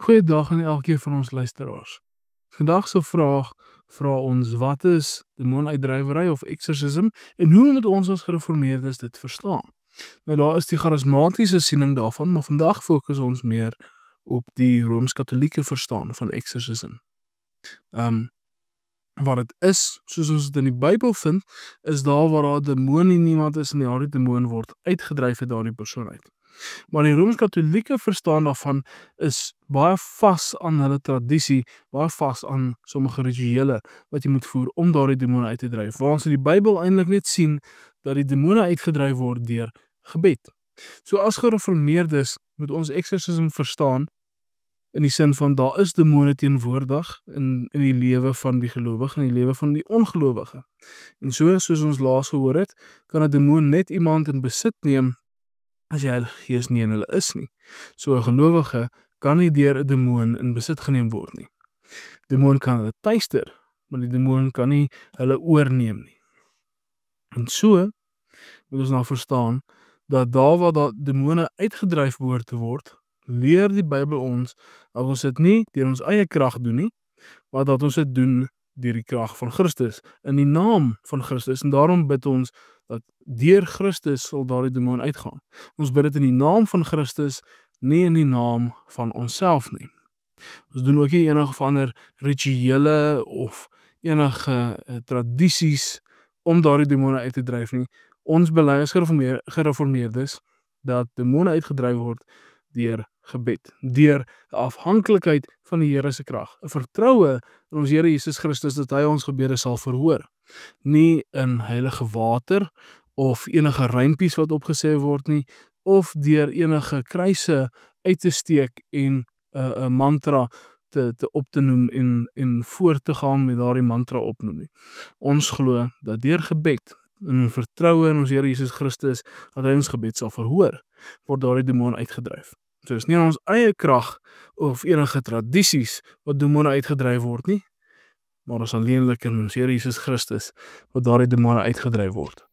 Goeiedag aan elkeen van ons luisteraars. Vandag se vraag vra ons wat is demoonuitdrywery of exorcism en hoe moet ons as gereformeerdes dit verstaan? Nou daar is die charismatiese siening daarvan, maar vandag fokus ons meer op die Rooms-Katolieke verstaan van exorcism. Wat dit is, soos ons dit in die Bybel vind, is daar waar daar 'n demoon in iemand is en daardie demoon word uitgedryf uit daardie persoon uit. Maar die Rooms-Katolieke verstaan daarvan is baie vas aan hulle tradisie, baie vas aan sommige rituele wat jy moet voer om daardie demone uit te dryf. Waar ons in die Bybel eintlik net sien dat die demone uitgedryf word deur gebed. So as gereformeerdes moet ons exorcism verstaan in die sin van daar is demone teenwoordig in die lewe van die gelowige en die lewe van die ongelowige. En soos ons laas gehoor het, kan 'n demoon net iemand in besit neem as die Heilige Gees nie in hulle is nie. So 'n gelowige kan nie deur 'n demoon in besit geneem word nie. Demoon kan hulle tuister, maar die demoon kan nie hulle oorneem nie. En so moet ons nou verstaan dat daar waar dat demone uitgedryf behoort te word, leer die Bybel ons dat ons dit nie deur ons eie krag doen nie, maar dat ons dit doen deur die krag van Christus, in die naam van Christus. En daarom bid ons dat deur Christus sal daardie demoon uitgaan. Ons bid dit in die naam van Christus, nie in die naam van onsself nie. Ons doen ook nie enige van ander rituele of enige tradisies om daardie demone uit te dryf nie. Ons bely as gereformeerdes dat demone uitgedryf word deur gebed, deur 'n afhanklikheid van die Here se krag, 'n vertroue in ons Here Jesus Christus dat hy ons gebede sal verhoor. Nie in heilige water of enige rympies wat opgesê word nie, of deur enige kruise uit te steek en 'n mantra te op te noem en voort te gaan met daardie mantra opnoem nie. Ons glo dat deur gebed en vertroue in ons Here Jesus Christus dat hy ons gebed sal verhoor, word daardie demoon uitgedryf. So is nie aan ons eie krag of enige tradisies wat demone uitgedryf word nie, maar ons alleenlik in ons Here Jesus Christus wat daardie demone uitgedryf word.